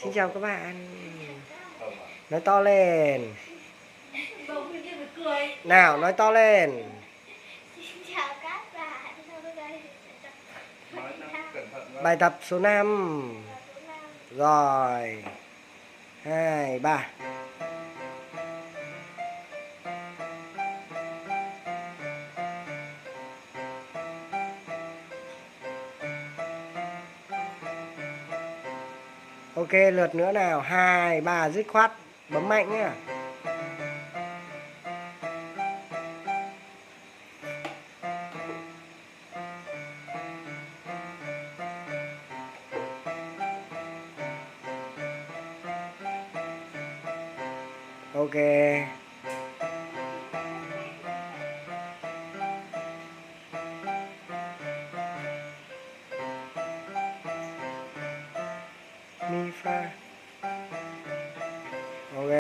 Xin chào các bạn. Nói to lên. Nào, nói to lên. Xin chào các bạn. Hôm nay Bài tập số 5. Rồi. 2, 3. Ok, lượt nữa nào. 2, 3, dứt khoát. Bấm mạnh nhá. Ok. Mi fa.